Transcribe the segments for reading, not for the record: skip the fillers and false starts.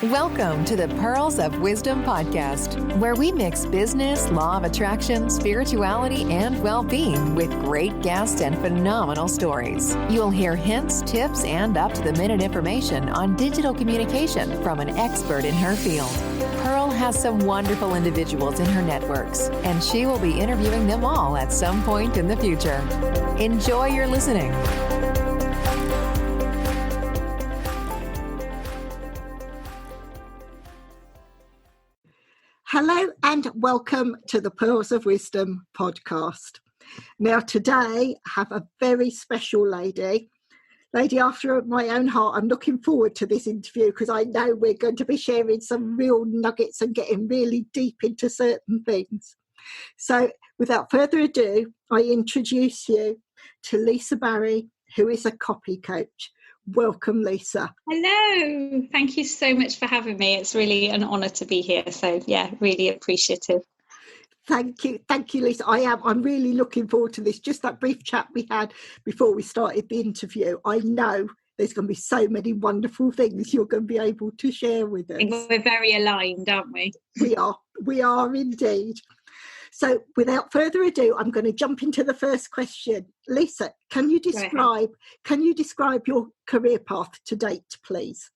Welcome to the Pearls of Wisdom podcast, where we mix business, law of attraction, spirituality, and well-being with great guests and phenomenal stories. You'll hear hints, tips, and up-to-the-minute information on digital communication from an expert in her field. Pearl has some wonderful individuals in her networks, and she will be interviewing them all at some point in the future. Enjoy your listening. Hello and welcome to the Pearls of Wisdom podcast. Now today I have a very special lady after my own heart. I'm looking forward to this interview because I know we're going to be sharing some real nuggets and getting really deep into certain things. So without further ado, I introduce you to Lisa Barry, who is a copy coach. Welcome, Lisa. Hello. Thank you so much for having me. It's really an honour to be here. So, yeah, really appreciative. Thank you, Lisa. I'm really looking forward to this. Just that brief chat we had before we started the interview. I know there's going to be so many wonderful things you're going to be able to share with us. We're very aligned, aren't we? We are indeed. So without further ado, I'm going to jump into the first question. Lisa, can you describe your career path to date, please?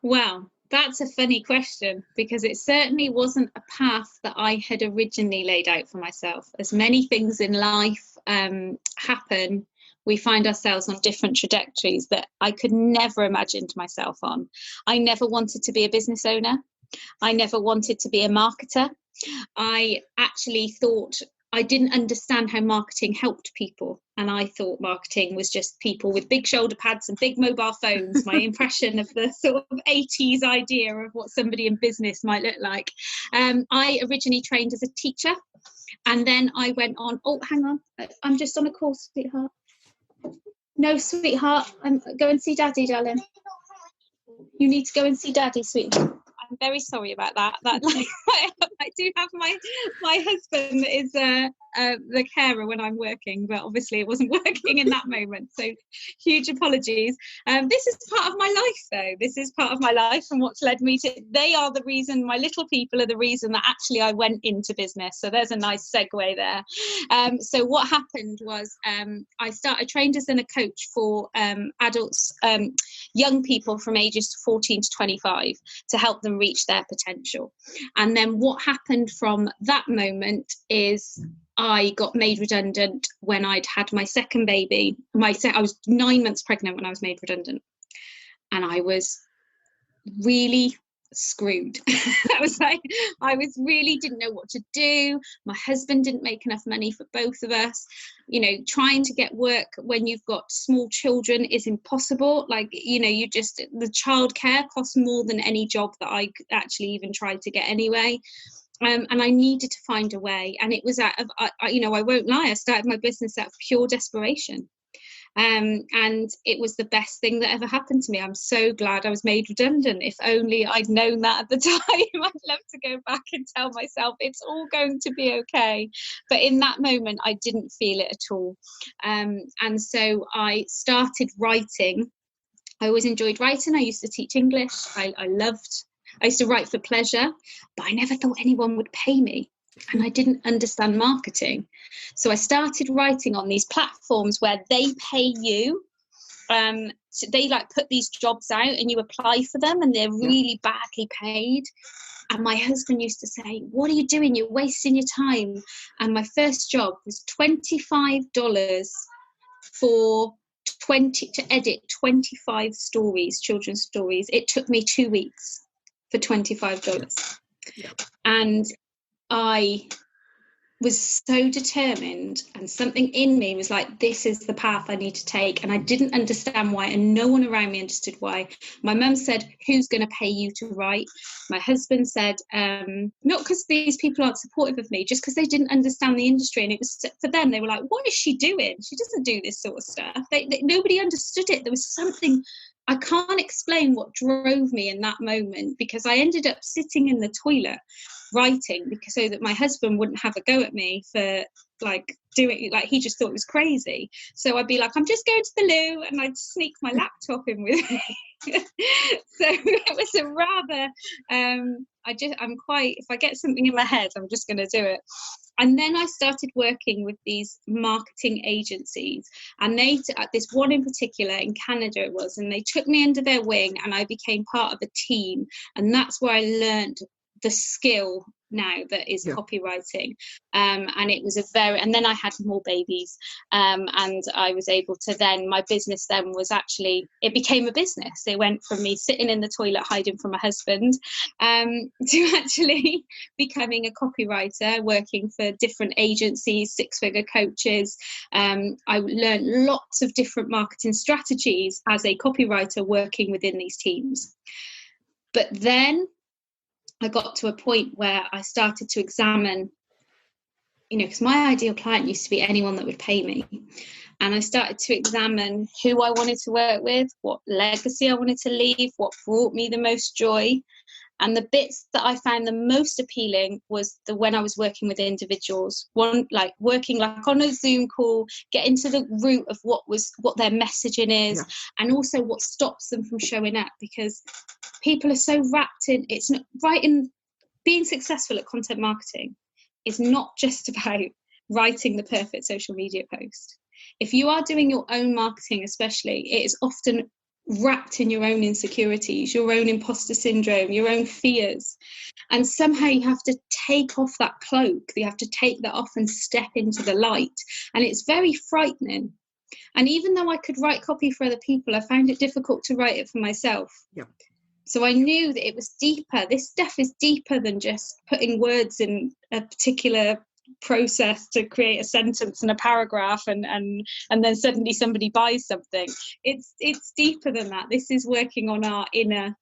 Well, that's a funny question because it certainly wasn't a path that I had originally laid out for myself. As many things in life happen, we find ourselves on different trajectories that I could never imagine myself on. I never wanted to be a business owner. I never wanted to be a marketer. I actually thought I didn't understand how marketing helped people. And I thought marketing was just people with big shoulder pads and big mobile phones, my impression of the sort of 80s idea of what somebody in business might look like. I originally trained as a teacher. And then I went on, hang on, I'm just on a call, sweetheart. No, sweetheart, go and see Daddy, darling. You need to go and see Daddy, sweetheart. I'm very sorry about that. I do have my husband is the carer when I'm working, but obviously it wasn't working in that moment. So huge apologies. This is part of my life, though. This is part of my life and what's led me to. They are the reason. My little people are the reason that actually I went into business. So there's a nice segue there. So what happened was I trained as a coach for adults, young people from ages 14 to 25 to help them reach their potential. And then what happened from that moment is I got made redundant when I'd had my second baby. I was 9 months pregnant when I was made redundant. And I was really screwed. I really didn't know what to do. My husband didn't make enough money for both of us. You know, trying to get work when you've got small children is impossible. The childcare costs more than any job that I actually even tried to get anyway. And I needed to find a way. And it was I won't lie, I started my business out of pure desperation. And it was the best thing that ever happened to me. I'm so glad I was made redundant. If only I'd known that at the time. I'd love to go back and tell myself it's all going to be okay. But in that moment, I didn't feel it at all. And so I started writing. I always enjoyed writing. I used to teach English. I used to write for pleasure, but I never thought anyone would pay me. And I didn't understand marketing. So I started writing on these platforms where they pay you. So they put these jobs out and you apply for them and they're really badly paid. And my husband used to say, what are you doing? You're wasting your time. And my first job was $25 to edit 25 stories, children's stories. It took me 2 weeks for $25. Yeah. And I was so determined, and something in me was like, this is the path I need to take. And I didn't understand why, and no one around me understood why. My mum said, who's going to pay you to write? My husband said, not because these people aren't supportive of me, just because they didn't understand the industry. And it was for them, they were like, what is she doing? She doesn't do this sort of stuff. Nobody understood it. There was something, I can't explain what drove me in that moment, because I ended up sitting in the toilet writing so that my husband wouldn't have a go at me for doing, he just thought it was crazy. So I'd be like, I'm just going to the loo, and I'd sneak my laptop in with me So it was a rather I'm quite, if I get something in my head, I'm just going to do it. And then I started working with these marketing agencies, and they, this one in particular in Canada it was, and they took me under their wing and I became part of a team. And that's where I learned the skill now that is copywriting. And it was and then I had more babies, and I was able to then, my business then was actually, it became a business. It went from me sitting in the toilet hiding from my husband to actually becoming a copywriter, working for different agencies, 6-figure coaches. I learned lots of different marketing strategies as a copywriter working within these teams. But then I got to a point where I started to examine, because my ideal client used to be anyone that would pay me. And I started to examine who I wanted to work with, what legacy I wanted to leave, what brought me the most joy. And the bits that I found the most appealing was when I was working with individuals, working on a Zoom call, getting to the root of what their messaging is, and also what stops them from showing up, because people are so wrapped in, it's not writing, being successful at content marketing is not just about writing the perfect social media post. If you are doing your own marketing, especially, it is often wrapped in your own insecurities, your own imposter syndrome, your own fears. And somehow you have to take off that cloak. You have to take that off and step into the light. And it's very frightening. And even though I could write copy for other people, I found it difficult to write it for myself. Yeah. So I knew that it was deeper. This stuff is deeper than just putting words in a particular process to create a sentence and a paragraph and then suddenly somebody buys something. It's deeper than that. This is working on our inner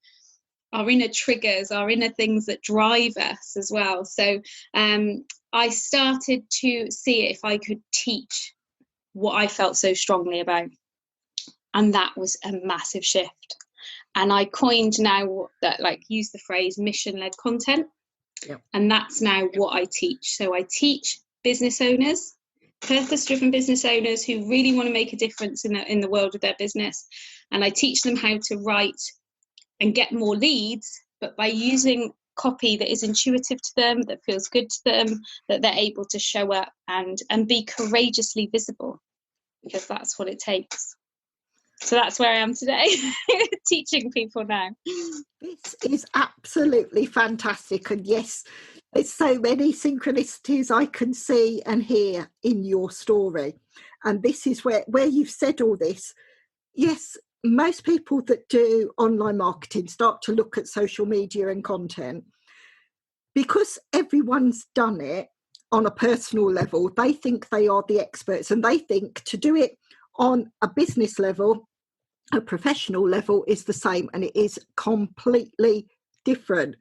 triggers, our inner things that drive us as well. So I started to see if I could teach what I felt so strongly about, and that was a massive shift. And I coined now that, use the phrase mission-led content. Yep. And that's now what I teach. So I teach business owners, purpose-driven business owners who really want to make a difference in the world of their business. And I teach them how to write and get more leads, but by using copy that is intuitive to them, that feels good to them, that they're able to show up and be courageously visible, because that's what it takes. So that's where I am today, teaching people now. This is absolutely fantastic. And yes, there's so many synchronicities I can see and hear in your story. And this is where you've said all this. Yes, most people that do online marketing start to look at social media and content. Because everyone's done it on a personal level, they think they are the experts, and they think to do it on a business level, a professional level, is the same, and it is completely different.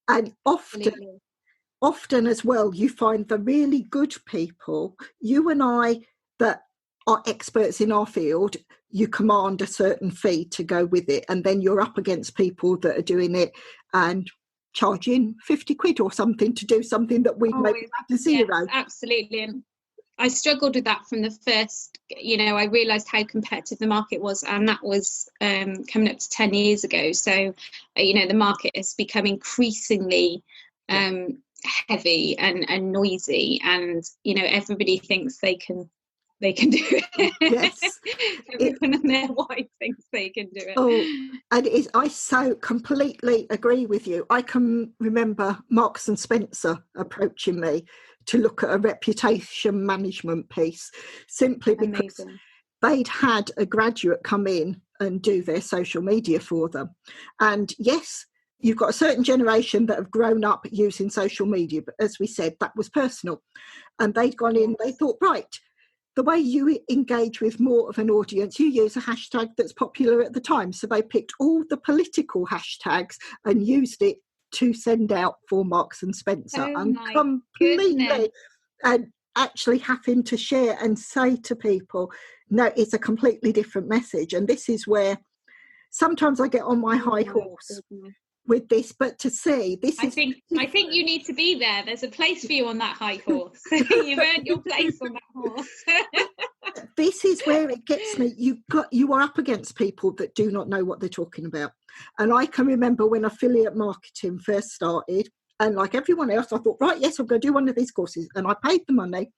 And often as well, you find the really good people, you and I that are experts in our field, you command a certain fee to go with it, and then you're up against people that are doing it and charging 50 quid or something to do something that we've maybe had to zero. Yes, absolutely. And I struggled with that from the first, I realised how competitive the market was, and that was coming up to 10 years ago. So, the market has become increasingly heavy and noisy, and, everybody thinks they can do it. Yes. Everyone and their wife thinks they can do it. Oh, and I so completely agree with you. I can remember Marks and Spencer approaching me to look at a reputation management piece, simply because they'd had a graduate come in and do their social media for them. And yes, you've got a certain generation that have grown up using social media, but as we said, that was personal. And they'd gone in, they thought, right, the way you engage with more of an audience, you use a hashtag that's popular at the time. So they picked all the political hashtags and used it to send out for Marks and Spencer, and completely, and actually having to share and say to people, no, it's a completely different message. And this is where sometimes I get on my high horse with this, but to see this, I think you need to be there. There's a place for you on that high horse. You've earned your place on that horse. this is where it gets me. You are up against people that do not know what they're talking about. And I can remember when affiliate marketing first started, and like everyone else, I thought, right, yes, I'm going to do one of these courses. And I paid the money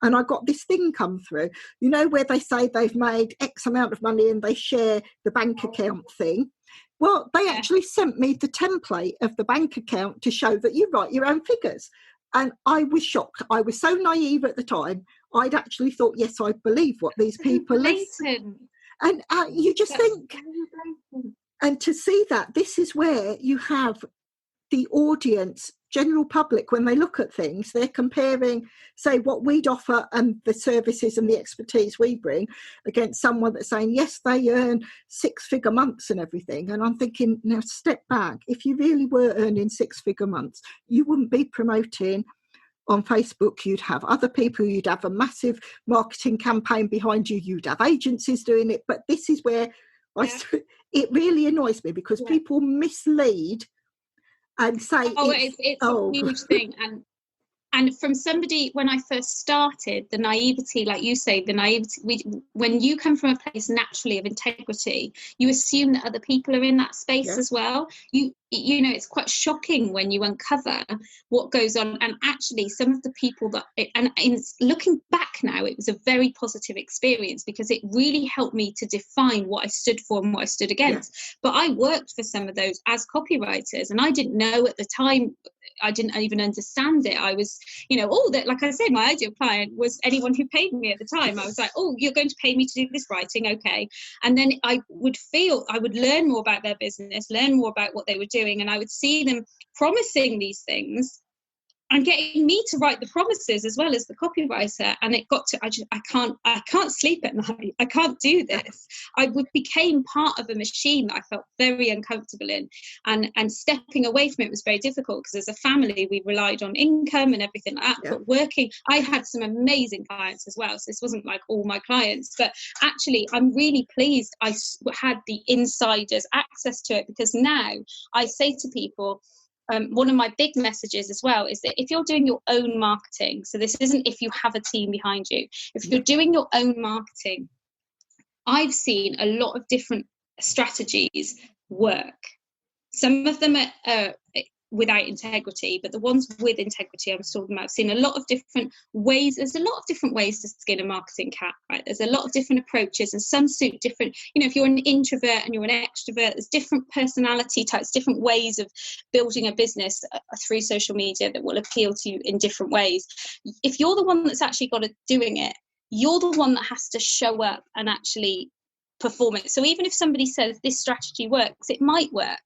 and I got this thing come through, you know, where they say they've made X amount of money and they share the bank account thing. Well, they actually sent me the template of the bank account to show that you write your own figures. And I was shocked. I was so naive at the time. I'd actually thought, yes, I believe what these people are saying. And you just think, and to see that, this is where you have the audience, general public, when they look at things, they're comparing, say, what we'd offer and the services and the expertise we bring against someone that's saying, yes, they earn 6-figure months and everything. And I'm thinking, now step back. If you really were earning 6-figure months, you wouldn't be promoting on Facebook. You'd have other people, you'd have a massive marketing campaign behind you, you'd have agencies doing it. But this is where it really annoys me, because people mislead and say it's a huge thing. And from somebody, when I first started, the naivety, like you say, when you come from a place naturally of integrity, you assume that other people are in that space as well. You know, it's quite shocking when you uncover what goes on. And actually, some of the people and in looking back now, it was a very positive experience, because it really helped me to define what I stood for and what I stood against. But I worked for some of those as copywriters, and I didn't know at the time. I didn't even understand it. I was, you know, that, like I said, my ideal client was anyone who paid me at the time. I was like, oh, you're going to pay me to do this writing, okay. And then I would learn more about their business, learn more about what they were doing, and I would see them promising these things and getting me to write the promises as well as the copywriter. And it got to, I can't sleep at night. I can't do this. I became part of a machine that I felt very uncomfortable in, and stepping away from it was very difficult, because as a family, we relied on income and everything like that. But working, I had some amazing clients as well. So this wasn't like all my clients, but actually I'm really pleased I had the insiders access to it, because now I say to people, one of my big messages as well is that if you're doing your own marketing, so this isn't if you have a team behind you, if you're doing your own marketing, I've seen a lot of different strategies work. Some of them are without integrity, but the ones with integrity I'm talking about, I've seen a lot of different ways. There's a lot of different ways to skin a marketing cat, right? There's a lot of different approaches, and some suit different, you know, if you're an introvert and you're an extrovert, there's different personality types, different ways of building a business through social media that will appeal to you in different ways. If you're the one that's actually got it doing it, you're the one that has to show up and actually perform it. So even if somebody says this strategy works, it might work,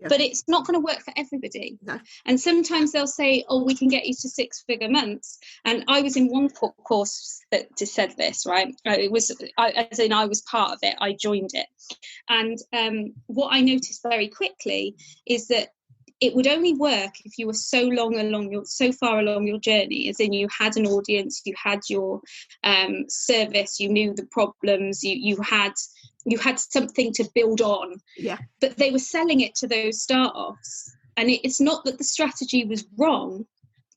but it's not going to work for everybody. No. And sometimes they'll say, oh, we can get you to 6-figure months. And I was in one course that just said this, right? I was part of it. I joined it. And what I noticed very quickly is that it would only work if you were so far along your journey, as in you had an audience, you had your service, you knew the problems, you had something to build on. Yeah. But they were selling it to those start-offs, and it's not that the strategy was wrong,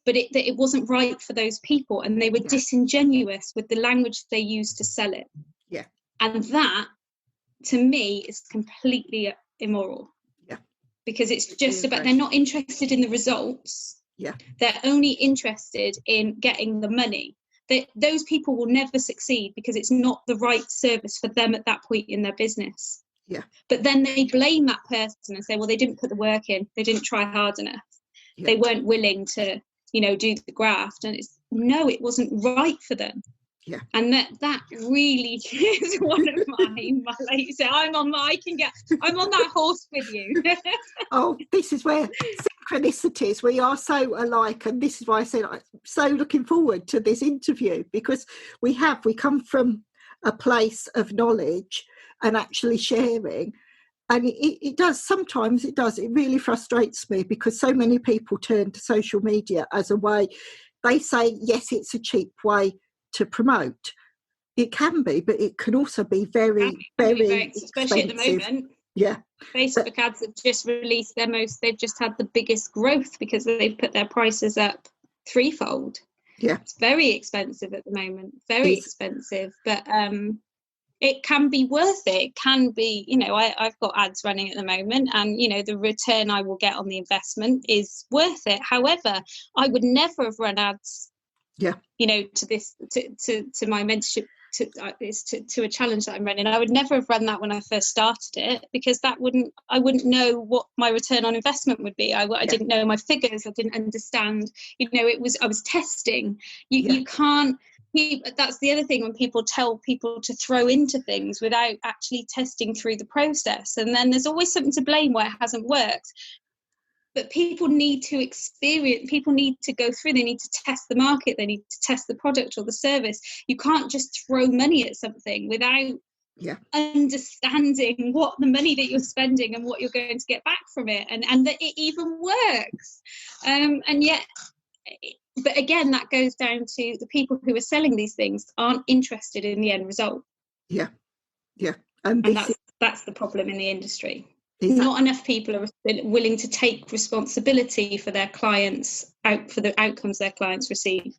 but that it wasn't right for those people, and they were disingenuous with the language they used to sell it. Yeah. And that, to me, is completely immoral. Because it's just about, they're not interested in the results. Yeah. They're only interested in getting the money. Those people will never succeed because it's not the right service for them at that point in their business. Yeah. But then they blame that person and say, well, they didn't put the work in. They didn't try hard enough. Yeah. They weren't willing to, do the graft. And it wasn't right for them. Yeah. And that really is one of my ladies. I'm on that horse with you. Oh, this is where synchronicities, we are so alike, and this is why I said I'm so looking forward to this interview, because we come from a place of knowledge and actually sharing. And it really frustrates me, because so many people turn to social media as a way. They say, yes, it's a cheap way to promote. It can be, but it can also be very, very expensive. Especially at the moment. Yeah. Facebook ads have just released they've just had the biggest growth because they've put their prices up threefold. Yeah. It's very expensive at the moment, very expensive, but it can be worth it. It can be, you know, I've got ads running at the moment, and, you know, the return I will get on the investment is worth it. However, I would never have run ads, you know, to my mentorship, to a challenge that I'm running. I would never have run that when I first started it, because I wouldn't know what my return on investment would be. I didn't know my figures. I didn't understand, you know, I was testing. You can't. That's the other thing, when people tell people to throw into things without actually testing through the process, and then there's always something to blame where it hasn't worked. But people need to experience, people need to go through, they need to test the market, they need to test the product or the service. You can't just throw money at something without understanding what the money that you're spending and what you're going to get back from it, and that it even works. And yet, but again, that goes down to the people who are selling these things aren't interested in the end result. And that's the problem in the industry. Not enough people are willing to take responsibility for their clients, for the outcomes their clients receive.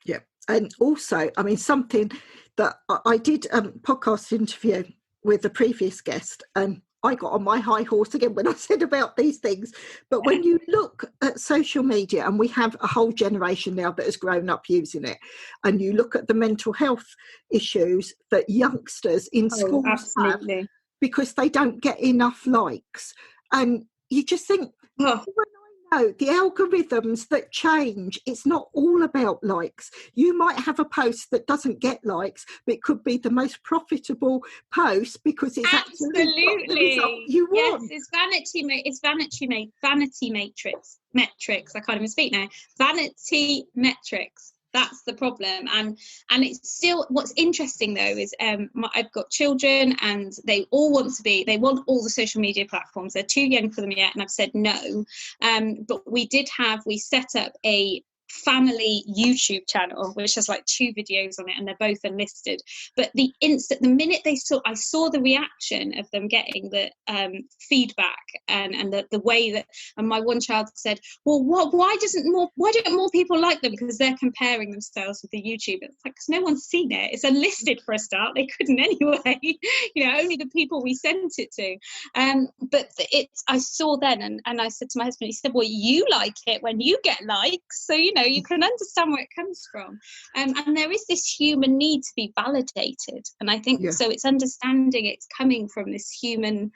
Yeah. And also, I mean, something that I did a podcast interview with a previous guest, and I got on my high horse again when I said about these things. But when you look at social media, and we have a whole generation now that has grown up using it, and you look at the mental health issues that youngsters in schools have, because they don't get enough likes. And you just think, when I know the algorithms that change, it's not all about likes. You might have a post that doesn't get likes, but it could be the most profitable post because it's actually got the result you want. Yes, it's vanity metrics. I can't even speak now. Vanity metrics. That's the problem. And it's still, what's interesting though is I've got children, and they want all the social media platforms. They're too young for them yet, and I've said no. But we set up a family YouTube channel which has like 2 videos on it, and they're both unlisted. But the minute I saw the reaction of them getting the feedback and the way that, and my one child said, well, why don't more people like them, because they're comparing themselves with the YouTube. It's like, because no one's seen it, it's unlisted for a start, they couldn't anyway. You know, only the people we sent it to. But I saw then, and I said to my husband, he said, well, you like it when you get likes, so you know, you can understand where it comes from. And there is this human need to be validated, and I think so it's understanding it's coming from this human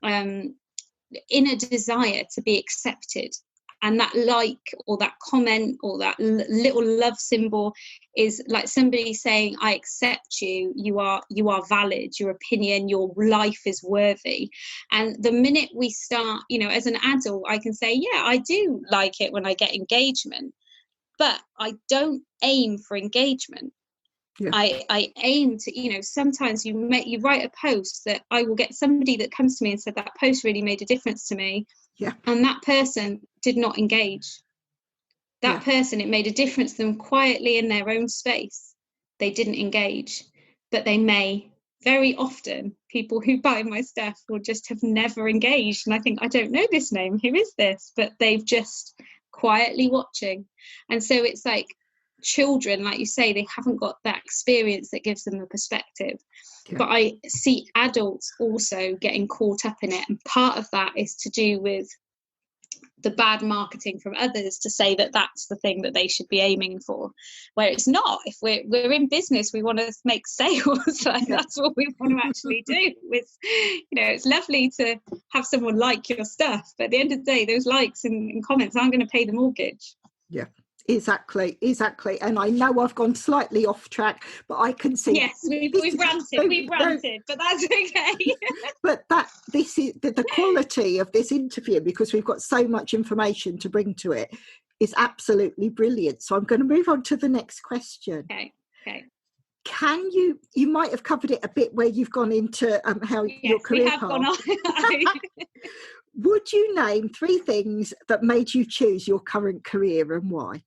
inner desire to be accepted, and that like, or that comment, or that little love symbol is like somebody saying, I accept you, you are valid, your opinion, your life is worthy. And the minute we start, you know, as an adult, I can say, yeah, I do like it when I get engagement, but I don't aim for engagement. I aim to, you know, sometimes you write a post that I will get somebody that comes to me and said that post really made a difference to me. And that person did not engage. That person, it made a difference to them quietly in their own space. They didn't engage, but they may. Very often, people who buy my stuff will just have never engaged. And I think, I don't know this name. Who is this? But they've just quietly watching. And so it's like children, like you say, they haven't got that experience that gives them a perspective. But I see adults also getting caught up in it, and part of that is to do with the bad marketing from others to say that that's the thing that they should be aiming for, where it's not. If we're in business, we want to make sales. Like, that's what we want to actually do. It's, you know, it's lovely to have someone like your stuff, but at the end of the day, those likes and comments aren't going to pay the mortgage. Exactly. And I know I've gone slightly off track, but I can see. Yes, we've ranted, but that's okay. But this is the quality of this interview, because we've got so much information to bring to it, is absolutely brilliant. So I'm going to move on to the next question. Okay. Can you might have covered it a bit where you've gone into how your career path. Gone on. Would you name 3 things that made you choose your current career, and why?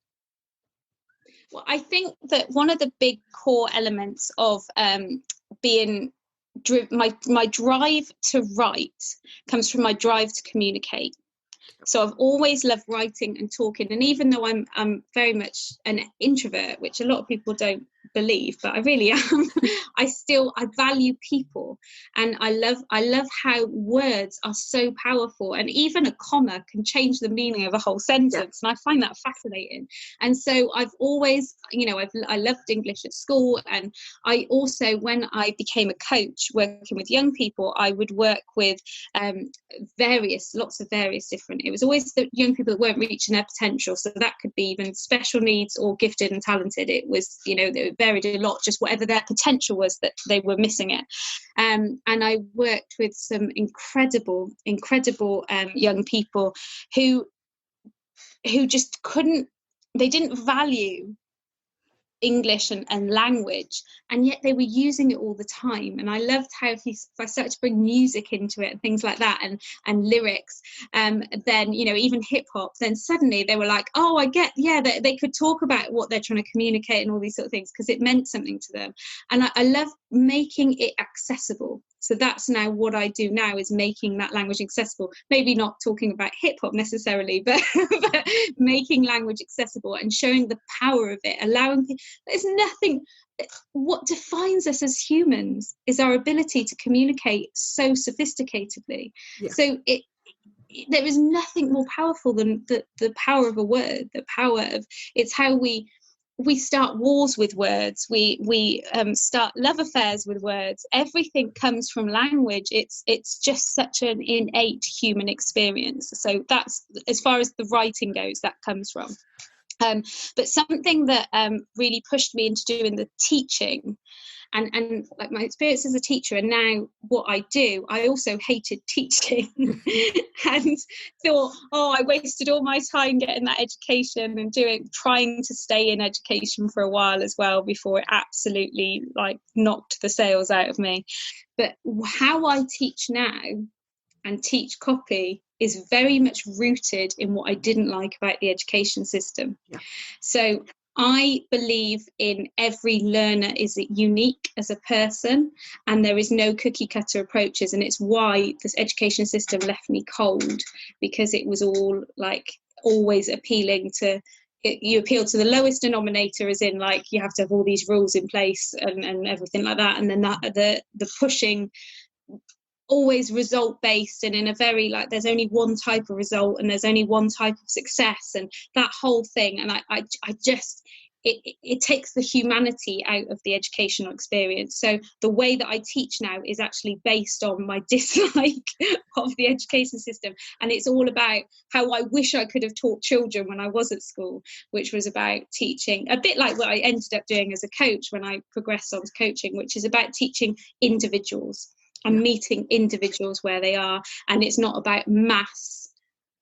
Well, I think that one of the big core elements of being my drive to write comes from my drive to communicate. So I've always loved writing and talking. And even though I'm very much an introvert, which a lot of people don't believe, but I really am, I value people. And I love how words are so powerful, and even a comma can change the meaning of a whole sentence. And I find that fascinating. And so I've always, I loved English at school. And I also, when I became a coach working with young people, I would work with lots of various different, it was always the young people that weren't reaching their potential. So that could be even special needs or gifted and talented. It was, they varied a lot, just whatever their potential was that they were missing it. And I worked with some incredible young people who just they didn't value English and language, and yet they were using it all the time. And I loved how if I started to bring music into it and things like that, and lyrics, then even hip hop, then suddenly they were like, oh, I get, they could talk about what they're trying to communicate and all these sort of things because it meant something to them. And I love making it accessible. So that's now what I do now, is making that language accessible. Maybe not talking about hip hop necessarily, but making language accessible and showing the power of it, allowing people. There's nothing. What defines us as humans is our ability to communicate so sophisticatedly. Yeah. So there is nothing more powerful than the power of a word. The power of, it's how we start wars with words, we start love affairs with words. Everything comes from language. It's just such an innate human experience. So that's, as far as the writing goes, that comes from. But something that really pushed me into doing the teaching, and like my experience as a teacher, and now what I do, I also hated teaching and thought, I wasted all my time getting that education and trying to stay in education for a while as well before it absolutely knocked the sails out of me. But how I teach now and teach copy is very much rooted in what I didn't like about the education system. Yeah. So I believe in every learner is unique as a person, and there is no cookie cutter approaches. And it's why this education system left me cold, because it was all always appealing to, you appeal to the lowest denominator, as in you have to have all these rules in place and everything like that. And then the pushing, always result based, and in a very there's only one type of result and there's only one type of success, and that whole thing. And I just it takes the humanity out of the educational experience. So the way that I teach now is actually based on my dislike of the education system, and it's all about how I wish I could have taught children when I was at school, which was about teaching a bit like what I ended up doing as a coach when I progressed on to coaching, which is about teaching individuals and meeting individuals where they are. And it's not about mass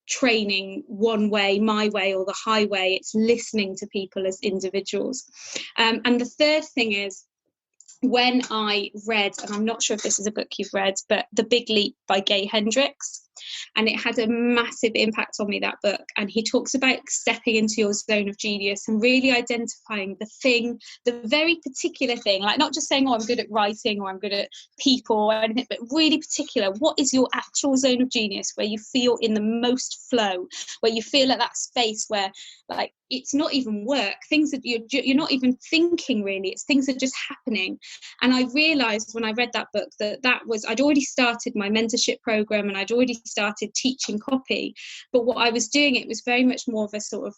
training one way, my way, or the highway. It's listening to people as individuals. And the third thing is, when I read, and I'm not sure if this is a book you've read, but The Big Leap by Gay Hendricks, and it had a massive impact on me, that book. And he talks about stepping into your zone of genius and really identifying the very particular thing, not just saying, I'm good at writing or I'm good at people or anything, but really particular. What is your actual zone of genius, where you feel in the most flow, where you feel at that space where it's not even work, things that you're not even thinking really, it's things that are just happening. And I realized when I read that book that was, I'd already started my mentorship program and I'd already started teaching copy, but what I was doing, it was very much more of a sort of,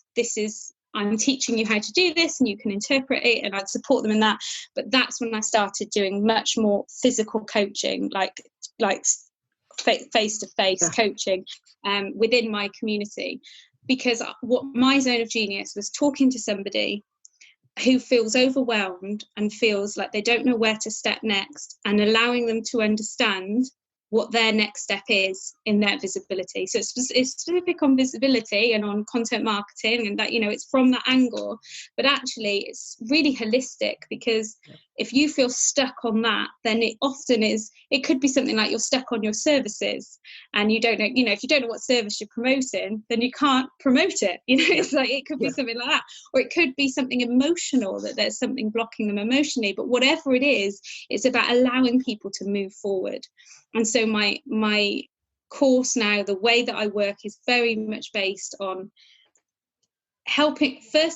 I'm teaching you how to do this and you can interpret it, and I'd support them in that. But that's when I started doing much more physical coaching, like face-to-face coaching within my community. Because what my zone of genius was, talking to somebody who feels overwhelmed and feels like they don't know where to step next, and allowing them to understand what their next step is in their visibility. So it's specific on visibility and on content marketing, and that, it's from that angle, but actually it's really holistic, because if you feel stuck on that, then it could be something like you're stuck on your services and you don't know, if you don't know what service you're promoting, then you can't promote it. It's it could be something like that, or it could be something emotional, that there's something blocking them emotionally. But whatever it is, it's about allowing people to move forward. And so my course now, the way that I work is very much based on helping them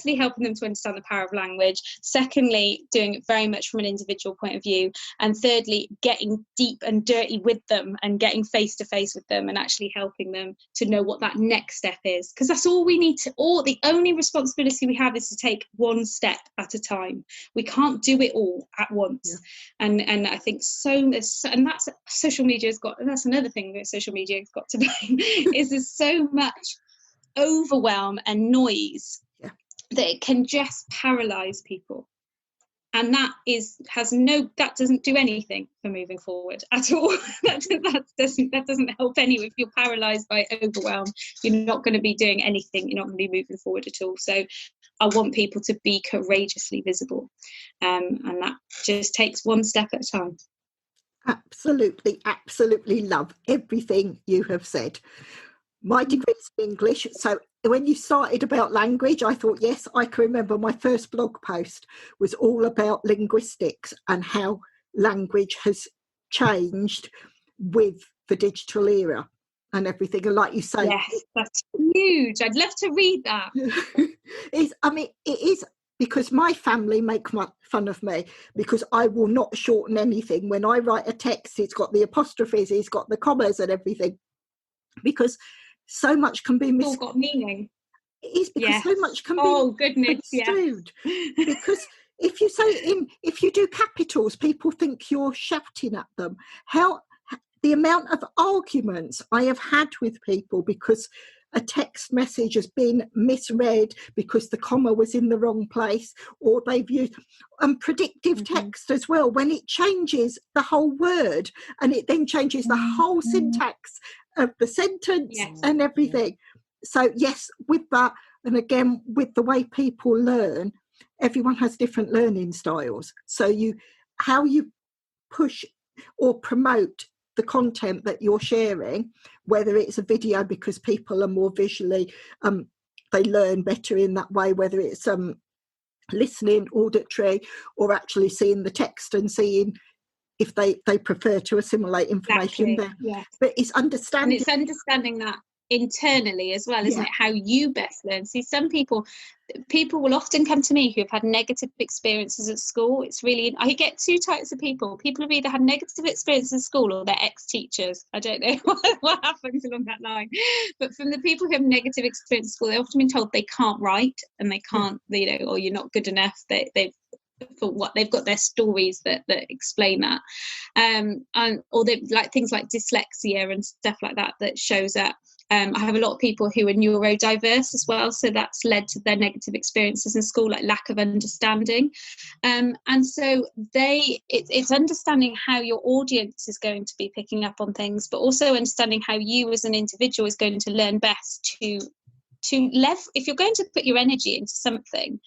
to understand the power of language, secondly doing it very much from an individual point of view, and thirdly getting deep and dirty with them and getting face to face with them and actually helping them to know what that next step is, because that's all we need to, the only responsibility we have is to take one step at a time. We can't do it all at once. And I think and that's social media has got, and that's another thing that social media has got today is there's so much overwhelm and noise that it can just paralyze people, and that doesn't do anything for moving forward at all. that doesn't help anyone. If you're paralyzed by overwhelm, you're not going to be doing anything, you're not going to be moving forward at all. So I want people to be courageously visible, and that just takes one step at a time. Absolutely love everything you have said. My degree is in English, so when you started about language, I thought, yes, I can remember my first blog post was all about linguistics and how language has changed with the digital era and everything. And like you say, yes, that's huge. I'd love to read that. It is, because my family make fun of me because I will not shorten anything. When I write a text, it's got the apostrophes, it's got the commas and everything, because so much can be It's all got meaning. It is, because so much can be construed. Because if you do capitals, people think you're shouting at them. The amount of arguments I have had with people because a text message has been misread because the comma was in the wrong place, or they've used predictive text as well, when it changes the whole word and it then changes the whole syntax of the sentence and everything. So yes, with that, and again with the way people learn, everyone has different learning styles. So how you push or promote the content that you're sharing, whether it's a video because people are more visually, they learn better in that way, whether it's listening, auditory, or actually seeing the text and seeing if they prefer to assimilate information there. Yes. But it's understanding. And it's understanding that internally as well, isn't it? How you best learn. See, some people will often come to me who have had negative experiences at school. It's really, I get two types of people. People have either had negative experiences at school or they're ex-teachers. I don't know what happens along that line. But from the people who have negative experience at school, they've often been told they can't write and they can't, or you're not good enough. They've got their stories that explain that, or they like things like dyslexia and stuff like that shows up. I have a lot of people who are neurodiverse as well, so that's led to their negative experiences in school, like lack of understanding. And so it's understanding how your audience is going to be picking up on things, but also understanding how you as an individual is going to learn best to if you're going to put your energy into something.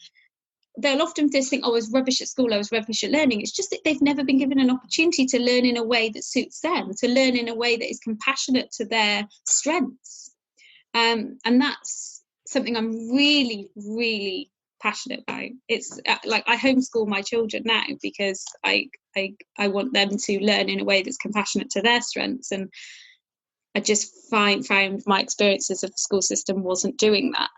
They'll often just think, I was rubbish at school, I was rubbish at learning. It's just that they've never been given an opportunity to learn in a way that suits them, to learn in a way that is compassionate to their strengths. And that's something I'm really, really passionate about. It's like I homeschool my children now because I want them to learn in a way that's compassionate to their strengths. And I just found my experiences of the school system wasn't doing that.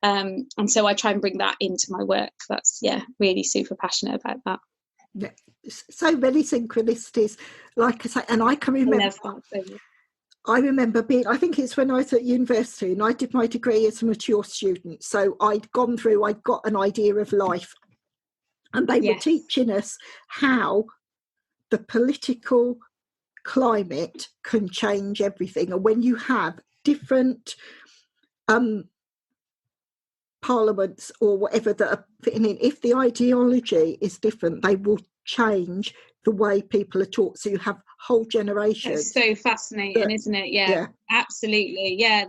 And so I try and bring that into my work. That's, really super passionate about that. Yeah. So many synchronicities, like I say, and I can remember, I remember being, I think it's when I was at university and I did my degree as a mature student. So I'd got an idea of life, and they were teaching us how the political climate can change everything. And when you have different parliaments or whatever that are fitting in, if the ideology is different, they will change the way people are taught. So you have whole generations. That's so fascinating, isn't it? Yeah, absolutely. Yeah,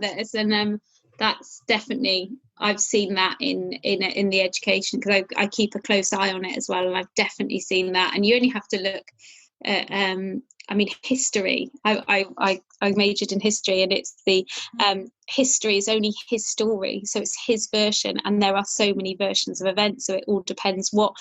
that's definitely, I've seen that in the education, because I keep a close eye on it as well, and I've definitely seen that. And you only have to look at history. I I majored in history, and it's the history is only his story, so it's his version, and there are so many versions of events, so it all depends what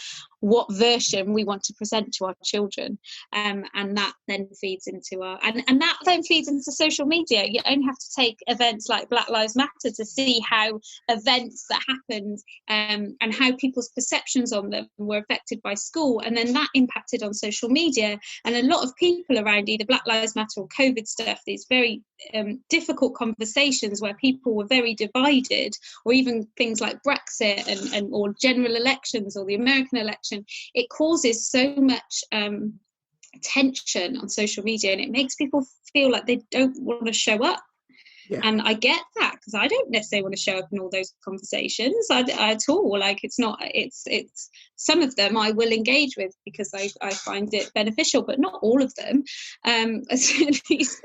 version we want to present to our children, and that then feeds into our and that then feeds into social media. You only have to take events like Black Lives Matter to see how events that happened and how people's perceptions on them were affected by school, and then that impacted on social media, and a lot of people around either Black Lives Matter or COVID stuff, these very difficult conversations where people were very divided, or even things like Brexit and or general elections or the American election. It causes so much tension on social media, and it makes people feel like they don't want to show up. Yeah. And I get that, because I don't necessarily want to show up in all those conversations at all. Like, it's some of them I will engage with because I find it beneficial, but not all of them. Certainly. So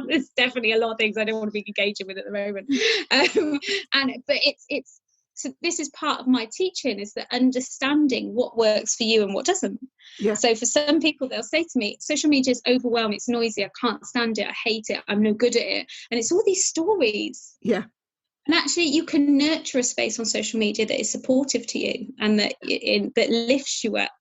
there's definitely a lot of things I don't want to be engaging with at the moment. But it's so this is part of my teaching, is that understanding what works for you and what doesn't. Yeah. So for some people, they'll say to me, social media is overwhelming, it's noisy, I can't stand it, I hate it, I'm no good at it. And it's all these stories. Yeah. And actually, you can nurture a space on social media that is supportive to you and that lifts you up.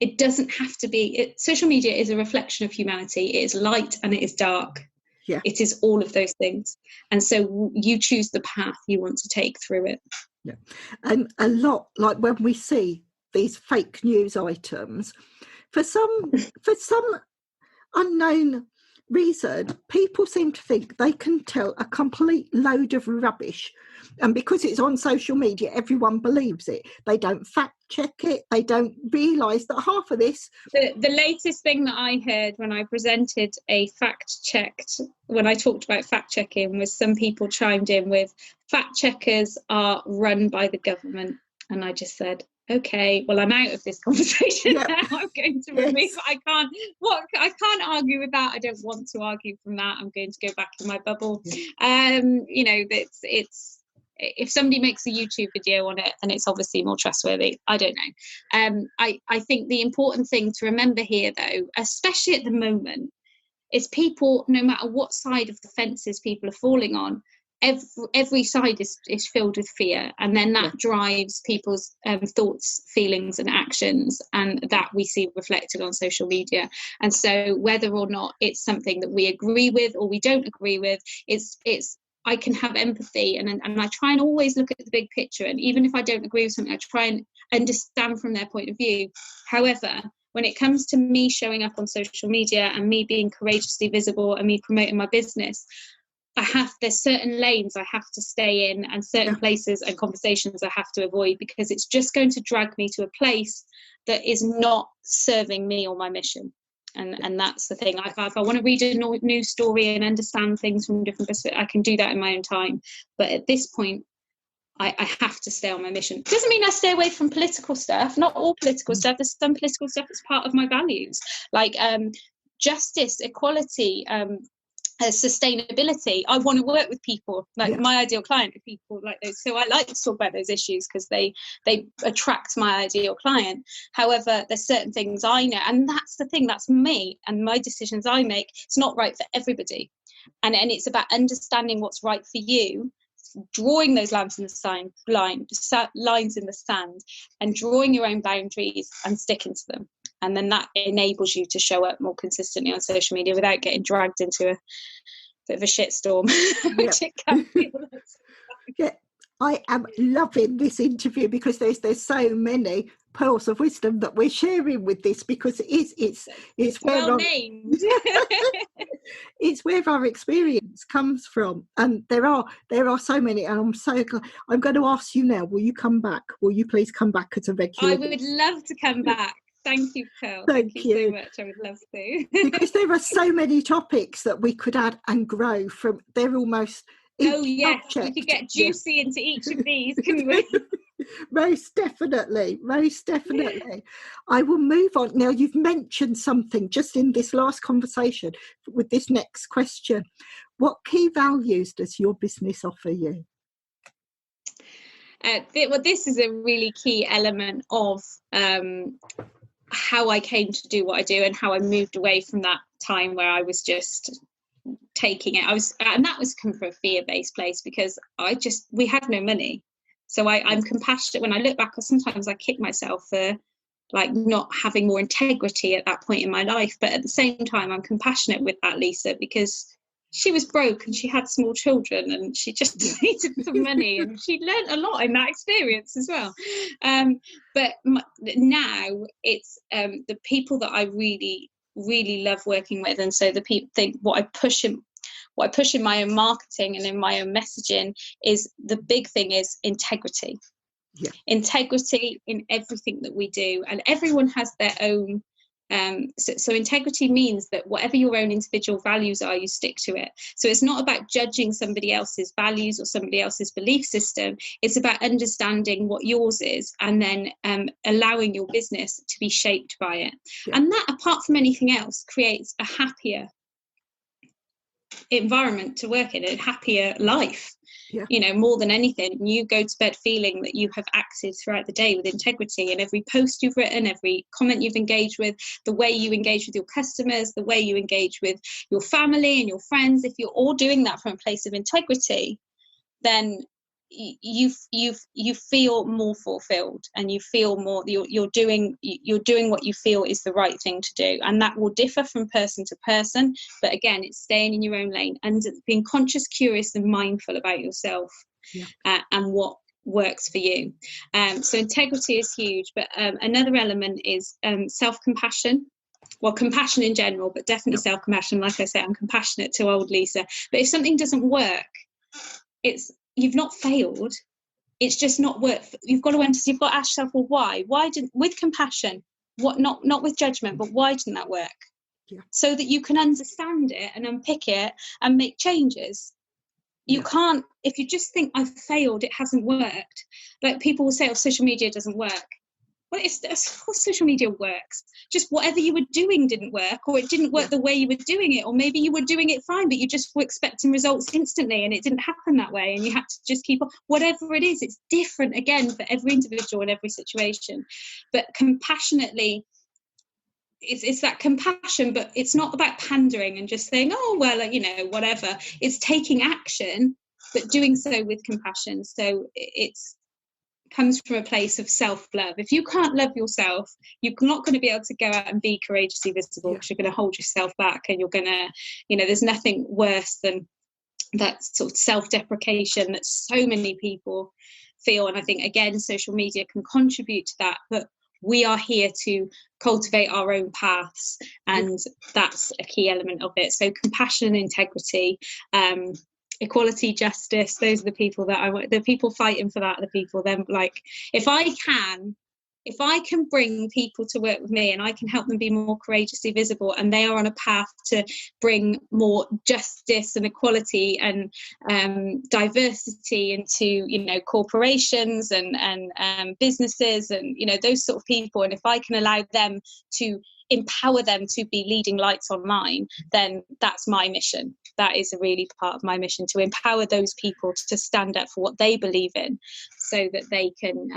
It doesn't have to be. Social media is a reflection of humanity. It is light and it is dark. Yeah. It is all of those things. And so you choose the path you want to take through it. Yeah. And a lot, like when we see these fake news items, for some unknown reason, people seem to think they can tell a complete load of rubbish, and because it's on social media, everyone believes it. They don't fact check it. They don't realise that half of this. The latest thing that I heard when I presented when I talked about fact checking, was some people chimed in with, fact checkers are run by the government, and I just said, okay, well, I'm out of this conversation now. I'm going to remove. I can't argue with that. I don't want to argue from that. I'm going to go back in my bubble. It's if somebody makes a YouTube video on it, and it's obviously more trustworthy. I don't know. I think the important thing to remember here, though, especially at the moment, is people, no matter what side of the fences people are falling on, every side is filled with fear, and then that drives people's thoughts, feelings and actions, and that we see reflected on social media. And so whether or not it's something that we agree with or we don't agree with, it's I can have empathy, and I try and always look at the big picture, and even if I don't agree with something, I try and understand from their point of view. However, when it comes to me showing up on social media and me being courageously visible and me promoting my business, there's certain lanes I have to stay in, and certain places and conversations I have to avoid, because it's just going to drag me to a place that is not serving me or my mission. And that's the thing. If I want to read a new story and understand things from different perspectives, I can do that in my own time. But at this point, I have to stay on my mission. It doesn't mean I stay away from political stuff. Not all political stuff. There's some political stuff that's part of my values, like justice, equality, sustainability. I want to work with people, like my ideal client are people like those. So I like to talk about those issues because they attract my ideal client. However, there's certain things I know, and that's the thing, that's me and my decisions I make. It's not right for everybody, and it's about understanding what's right for you, drawing those lines in the sand, and drawing your own boundaries and sticking to them. And then that enables you to show up more consistently on social media without getting dragged into a bit of a shitstorm, which it can feel like. Yeah, I am loving this interview because there's so many pearls of wisdom that we're sharing with this, because it's where named. It's where our experience comes from, and there are so many. And I'm so glad. I'm going to ask you now: will you come back? Will you please come back as a regular? I would love to come back. Thank you, Pearl. Thank you so much. I would love to. Because there are so many topics that we could add and grow from. They're almost. Oh, yes. We could get juicy into each of these, couldn't we? Most definitely. I will move on. Now, you've mentioned something just in this last conversation with this next question. What key values does your business offer you? Well, this is a really key element of how I came to do what I do, and how I moved away from that time where I was just taking it. And that was come from a fear-based place, because we had no money. So I'm compassionate. When I look back, sometimes I kick myself for like not having more integrity at that point in my life. But at the same time, I'm compassionate with that Lisa, because she was broke and she had small children and she just needed some money, and she learned a lot in that experience as well. But now it's the people that I really, really love working with. And so the people think what I push in my own marketing and in my own messaging is the big thing is integrity. Yeah. Integrity in everything that we do, and everyone has their own. So integrity means that whatever your own individual values are, you stick to it. So it's not about judging somebody else's values or somebody else's belief system. It's about understanding what yours is, and then allowing your business to be shaped by it. Yeah. And that, apart from anything else, creates a happier environment to work in, a happier life. Yeah. You know, more than anything, you go to bed feeling that you have acted throughout the day with integrity, and every post you've written, every comment you've engaged with, the way you engage with your customers, the way you engage with your family and your friends, if you're all doing that from a place of integrity, then you feel more fulfilled, and you feel more you're doing what you feel is the right thing to do. And that will differ from person to person, but again, it's staying in your own lane and being conscious, curious and mindful about yourself. Yeah. And what works for you. So integrity is huge, but another element is self-compassion. Well, compassion in general, but definitely self-compassion. Like I say, I'm compassionate to old Lisa, but if something doesn't work, you've not failed, it's just not worked. You've got to ask yourself, well, why didn't, with compassion, what, not with judgment, but why didn't that work? Yeah. So that you can understand it and unpick it and make changes. You can't, if you just think I've failed, it hasn't worked. Like people will say, oh, social media doesn't work. Well, of course social media works. Just whatever you were doing didn't work, or it didn't work the way you were doing it, or maybe you were doing it fine, but you just were expecting results instantly and it didn't happen that way, and you had to just keep on. Whatever it is, it's different again for every individual and every situation. But compassionately, it's that compassion, but it's not about pandering and just saying, oh, well, you know, whatever. It's taking action, but doing so with compassion. So it's comes from a place of self-love. If you can't love yourself, you're not going to be able to go out and be courageously visible, because you're going to hold yourself back, and you're going to, you know, there's nothing worse than that sort of self-deprecation that so many people feel. And I think, again, social media can contribute to that, but we are here to cultivate our own paths, and that's a key element of it. So compassion and integrity, equality, justice, those are the people that the people fighting for that are the people then, like, if I can bring people to work with me and I can help them be more courageously visible, and they are on a path to bring more justice and equality and diversity into, you know, corporations and businesses and, you know, those sort of people, and if I can allow them to empower them to be leading lights online, then that's my mission. That is a really part of my mission, to empower those people to stand up for what they believe in, so that they can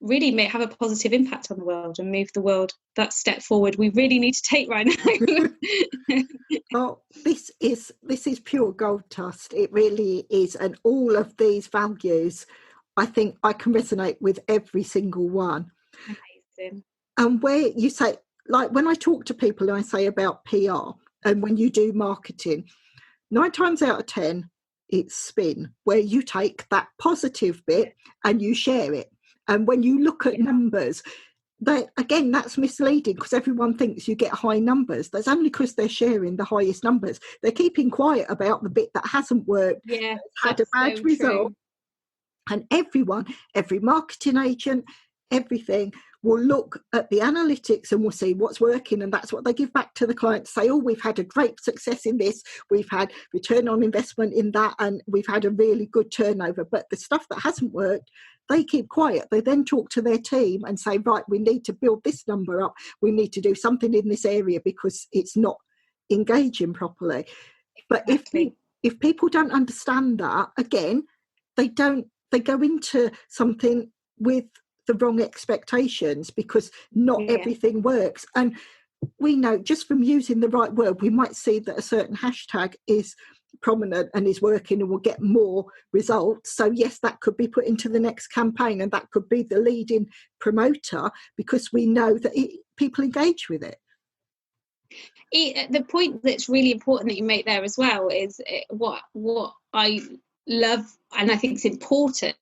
really have a positive impact on the world and move the world that step forward we really need to take right now. Oh, this is pure gold dust. It really is. And all of these values, I think I can resonate with every single one. Amazing. And where you say, like when I talk to people and I say about PR, and when you do marketing, 9 times out of 10, it's spin, where you take that positive bit and you share it. And when you look at numbers, that's misleading, because everyone thinks you get high numbers. That's only because they're sharing the highest numbers. They're keeping quiet about the bit that hasn't worked, had a bad result. True. And every marketing agent, everything will look at the analytics and will see what's working, and that's what they give back to the client. Say, oh, we've had a great success in this, we've had return on investment in that, and we've had a really good turnover. But the stuff that hasn't worked, they keep quiet. They then talk to their team and say, right, we need to build this number up, we need to do something in this area because it's not engaging properly. But if people don't understand that, again, they go into something with the wrong expectations, because not everything works. And we know just from using the right word, we might see that a certain hashtag is prominent and is working and will get more results. So yes, that could be put into the next campaign, and that could be the leading promoter, because we know that people engage with it. The point that's really important that you make there as well is what I love, and I think is important,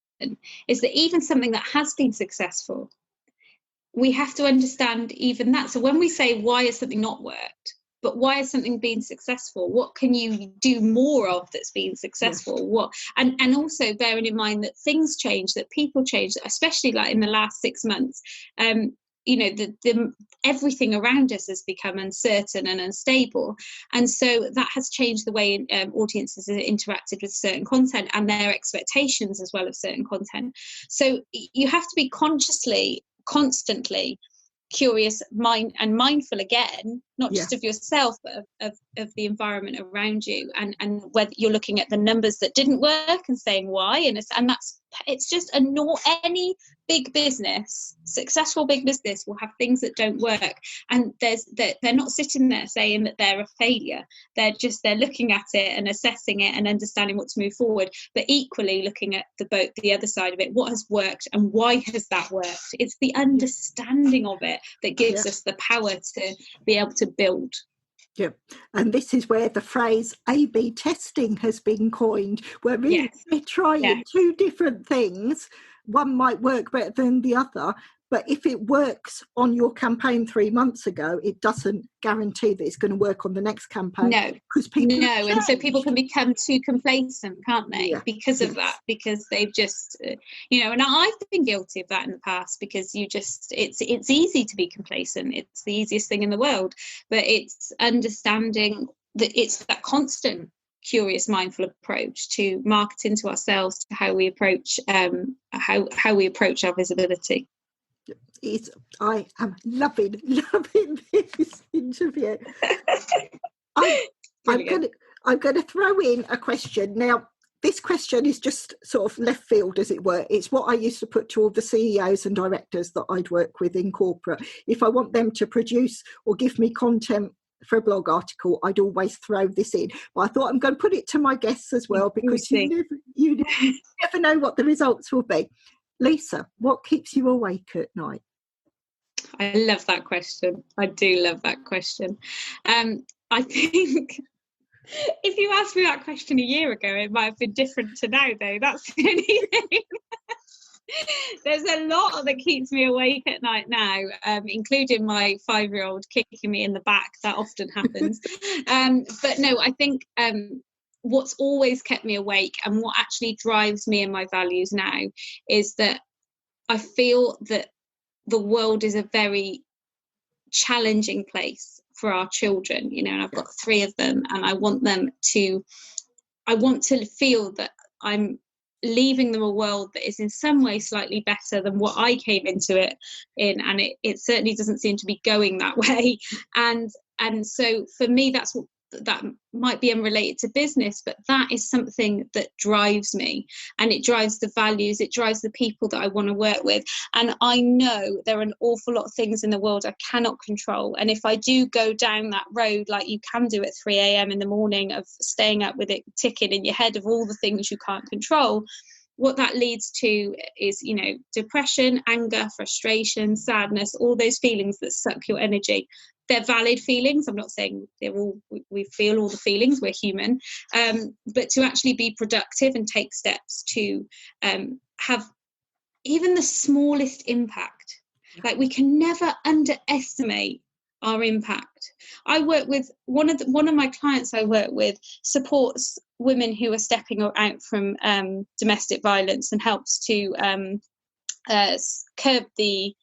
is that even something that has been successful, we have to understand even that. So when we say, why has something not worked, but why has something been successful? What can you do more of that's been successful? Yes. What and also bearing in mind that things change, that people change, especially like in the last 6 months. The everything around us has become uncertain and unstable, and so that has changed the way audiences have interacted with certain content and their expectations as well of certain content. So you have to be constantly curious, mindful again, not just of yourself, but of the environment around you, and whether you're looking at the numbers that didn't work and saying why, and it's just any big business, successful big business will have things that don't work, and they're not sitting there saying that they're a failure. They're looking at it and assessing it and understanding what to move forward, but equally looking at the other side of it. What has worked and why has that worked? It's the understanding of it that gives us the power to be able to build. Yeah, and this is where the phrase A/B testing has been coined, where really we're trying two different things. One might work better than the other, but if it works on your campaign 3 months ago, it doesn't guarantee that it's going to work on the next campaign. No, and so people can become too complacent, can't they? Yeah. Because of that, because they've just, and I've been guilty of that in the past, because it's easy to be complacent. It's the easiest thing in the world, but it's understanding that it's that constant, curious, mindful approach to marketing, to ourselves, to how we approach how we approach our visibility. I am loving this interview. I'm going to throw in a question. Now, this question is just sort of left field, as it were. It's what I used to put to all the CEOs and directors that I'd work with in corporate. If I want them to produce or give me content for a blog article, I'd always throw this in. But I thought I'm going to put it to my guests as well, because you never know what the results will be. Lisa, what keeps you awake at night? I love that question. I do love that question. I think if you asked me that question a year ago, it might have been different to now, though. That's the only thing. There's a lot that keeps me awake at night now, including my 5-year-old kicking me in the back. That often happens. But no, I think what's always kept me awake and what actually drives me and my values now is that I feel that the world is a very challenging place for our children, and I've got 3 of them, and I want to feel that I'm leaving them a world that is in some way slightly better than what I came into it in, and it certainly doesn't seem to be going that way. And so for me, that might be unrelated to business, but that is something that drives me, and it drives the values, it drives the people that I want to work with. And I know there are an awful lot of things in the world I cannot control, and if I do go down that road like you can do at 3 a.m. in the morning, of staying up with it ticking in your head of all the things you can't control, what that leads to is, depression, anger, frustration, sadness, all those feelings that suck your energy. They're valid feelings. I'm not saying we feel all the feelings, we're human, but to actually be productive and take steps to have even the smallest impact. Like, we can never underestimate our impact. I work with one of my clients I work with supports women who are stepping out from domestic violence and helps to curb the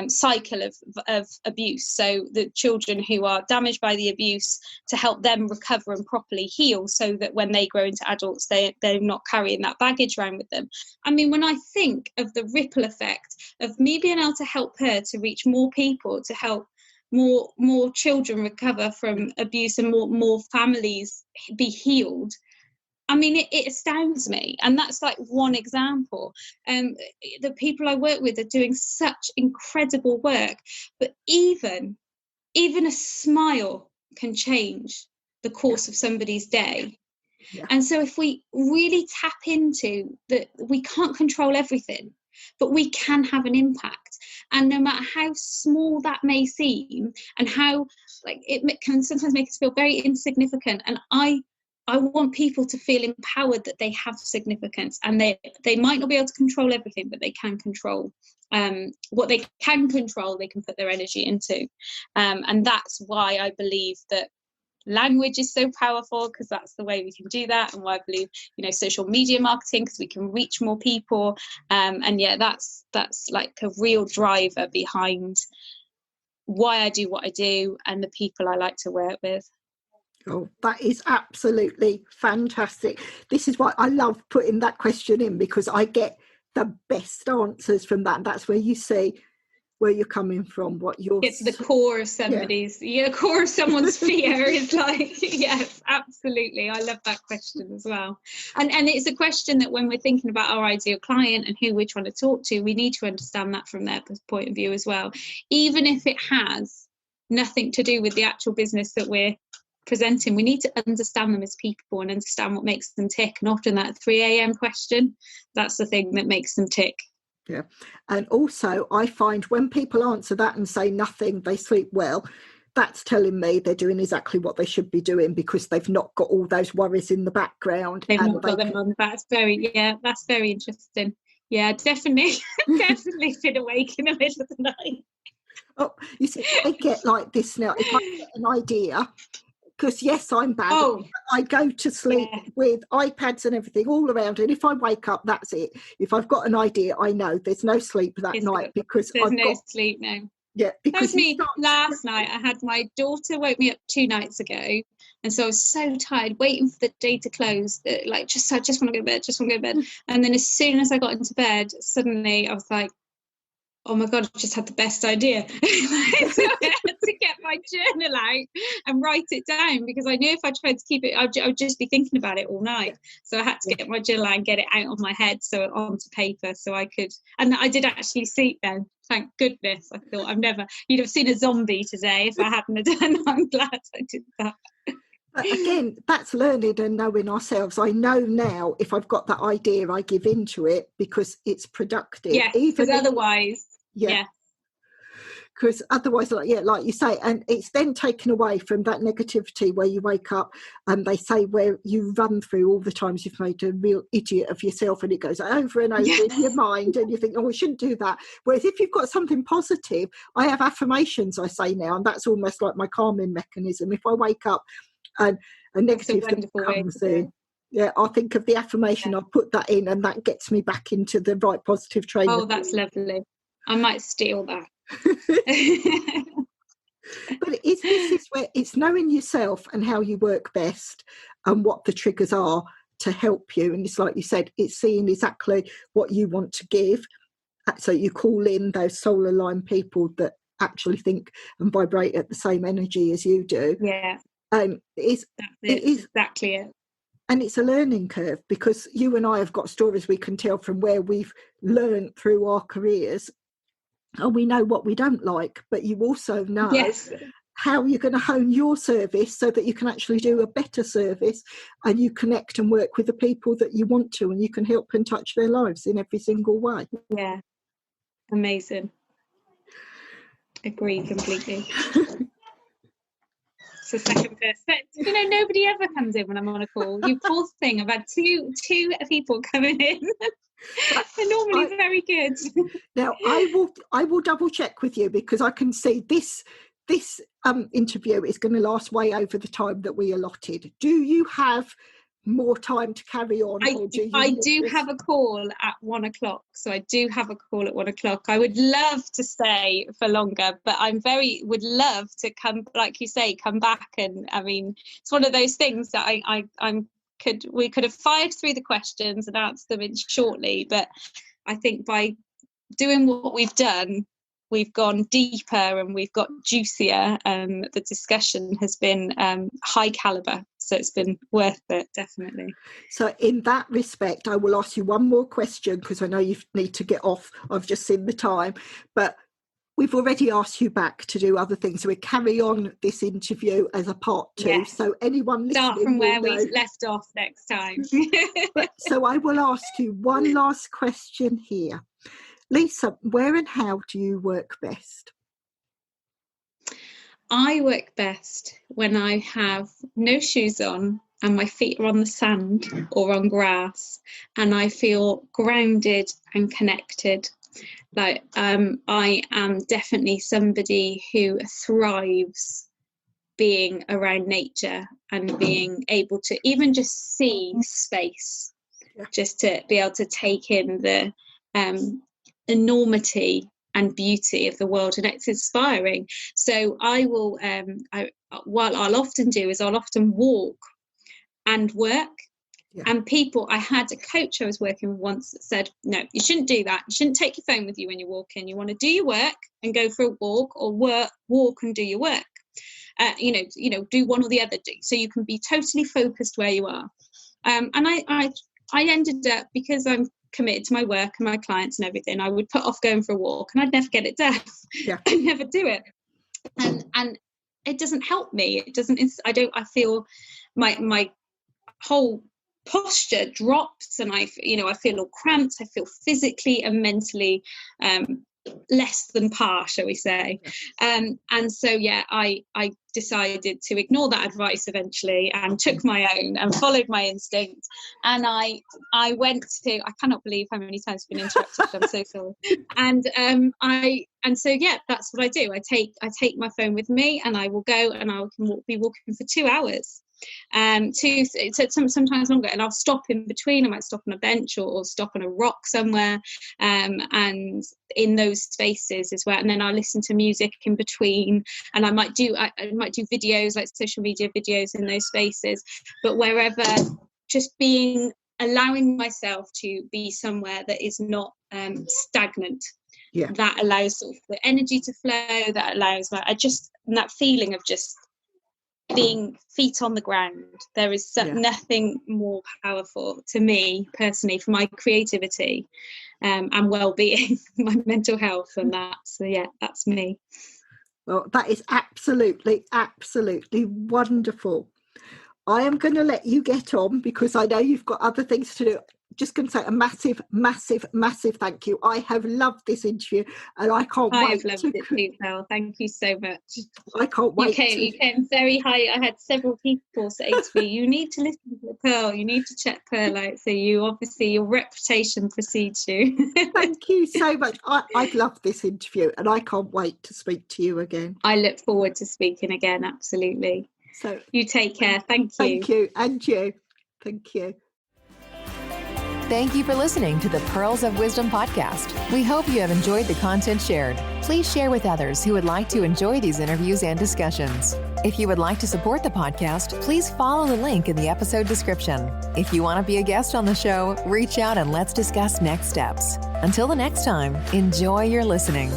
cycle of abuse. So the children who are damaged by the abuse, to help them recover and properly heal, so that when they grow into adults, they're not carrying that baggage around with them. I mean, when I think of the ripple effect of me being able to help her to reach more people, to help more children recover from abuse, and more families be healed, I mean, it astounds me. And that's like one example. The people I work with are doing such incredible work. But even even a smile can change the course of somebody's day. Yeah. And so if we really tap into that, we can't control everything, but we can have an impact. And no matter how small that may seem, and how like it can sometimes make us feel very insignificant. And I want people to feel empowered that they have significance, and they might not be able to control everything, but they can control what they can control. They can put their energy into, and that's why I believe that language is so powerful, because that's the way we can do that, and why I believe, social media marketing, because we can reach more people, and yeah, that's like a real driver behind why I do what I do and the people I like to work with. Oh, that is absolutely fantastic. This is why I love putting that question in, because I get the best answers from that. And that's where you see where you're coming from, what you're... It's the core of somebody's, core of someone's fear is like, yes, absolutely. I love that question as well. And it's a question that when we're thinking about our ideal client and who we're trying to talk to, we need to understand that from their point of view as well. Even if it has nothing to do with the actual business that we're presenting, we need to understand them as people and understand what makes them tick. And often that 3 a.m. question, that's the thing that makes them tick. Yeah. And also I find when people answer that and say nothing, they sleep well, that's telling me they're doing exactly what they should be doing, because they've not got all those worries in the background. They've not got them on the back. That's very interesting. Yeah, definitely been awake in the middle of the night. Oh, you see, I get like this now. If I get an idea, because yes, I'm bad. I go to sleep with iPads and everything all around, and if I wake up, that's it. If I've got an idea, I know there's no sleep that night, because there's no sleep now. Yeah, because that was me last night. I had my daughter woke me up 2 nights ago, and so I was so tired, waiting for the day to close. I just want to go to bed, And then as soon as I got into bed, suddenly I was like, oh my God, I just had the best idea. So I had to get my journal out and write it down, because I knew if I tried to keep it, I would just be thinking about it all night. So I had to get my journal out and get it out of my head, so onto paper, so I could. And I did actually sleep then. Thank goodness. I thought you'd have seen a zombie today if I hadn't have done. I'm glad I did that. But again, that's learning and knowing ourselves. I know now if I've got that idea, I give into it because it's productive. Yeah, because otherwise... Yeah. Because otherwise, like you say, and it's then taken away from that negativity where you wake up and they say where you run through all the times you've made a real idiot of yourself, and it goes over and over in your mind, and you think, oh, we shouldn't do that. Whereas if you've got something positive, I have affirmations I say now, and that's almost like my calming mechanism. If I wake up and a negative thing comes in, I'll think of the affirmation, I'll put that in, and that gets me back into the right positive train. Oh, that's lovely. I might steal that. But this is where it's knowing yourself and how you work best and what the triggers are to help you. And it's like you said, it's seeing exactly what you want to give. So you call in those soul aligned people that actually think and vibrate at the same energy as you do. Yeah. It is exactly it. And it's a learning curve, because you and I have got stories we can tell from where we've learned through our careers. And we know what we don't like, but you also know how you're going to hone your service so that you can actually do a better service, and you connect and work with the people that you want to, and you can help and touch their lives in every single way. Yeah. Amazing. Agree completely. It's the second person. Nobody ever comes in when I'm on a call. You poor thing. I've had two people coming in. They're normally very good. Now I will double check with you, because I can see this interview is going to last way over the time that we allotted. Do you have more time to carry on? I do have a call at 1:00, so I do have a call at 1:00. I would love to stay for longer, but would love to come, like you say, come back. And I mean, it's one of those things that we could have fired through the questions and answered them in shortly, but I think by doing what we've done, we've gone deeper and we've got juicier. The discussion has been high caliber, so it's been worth it, definitely. So in that respect, I will ask you one more question, because I know you need to get off. I've just seen the time, but we've already asked you back to do other things. So we carry on this interview as a part 2. Yes. So anyone listening, start from where we left off next time. So I will ask you one last question here. Lisa, where and how do you work best? I work best when I have no shoes on and my feet are on the sand or on grass, and I feel grounded and connected. Like I am definitely somebody who thrives being around nature and being able to even just see space, just to be able to take in the enormity and beauty of the world, and it's inspiring. So I will what I'll often do is I'll often walk and work. And people, I had a coach I was working with once that said, no, you shouldn't do that. You shouldn't take your phone with you when you're walking. You want to do your work and go for a walk, or walk and do your work. Do one or the other, so you can be totally focused where you are. And I ended up, because I'm committed to my work and my clients and everything, I would put off going for a walk and I'd never get it done. I'd never do it. And it doesn't help me. It doesn't, I feel my whole posture drops, and I feel all cramped. I feel physically and mentally less than par, shall we say. And so I decided to ignore that advice eventually and took my own and followed my instinct. And I went to, I cannot believe how many times I've been interrupted. I'm so sorry. And so that's what I do. I take my phone with me, and I will go and I can be walking for 2 hours. Sometimes longer, and I'll stop in between. I might stop on a bench or stop on a rock somewhere, and in those spaces is where, and then I'll listen to music in between, and I might do videos, like social media videos, in those spaces. But wherever, just allowing myself to be somewhere that is not stagnant. That allows sort of the energy to flow, that allows that feeling of just being feet on the ground. There is nothing more powerful to me personally for my creativity and well-being, my mental health, and that. So that's me. Well, that is absolutely wonderful. I am going to let you get on because I know you've got other things to do. Just going to say a massive thank you. I have loved this interview, and I can't wait. I've loved it too, Pearl. Thank you so much. I can't wait. You came very high. I had several people say to me, you need to listen to Pearl. You need to check Pearl out. So your reputation precedes you. Thank you so much. I've loved this interview, and I can't wait to speak to you again. I look forward to speaking again. Absolutely. So you take care. Thank you. Thank you. And you. Thank you. Thank you for listening to the Pearls of Wisdom podcast. We hope you have enjoyed the content shared. Please share with others who would like to enjoy these interviews and discussions. If you would like to support the podcast, please follow the link in the episode description. If you want to be a guest on the show, reach out and let's discuss next steps. Until the next time, enjoy your listening.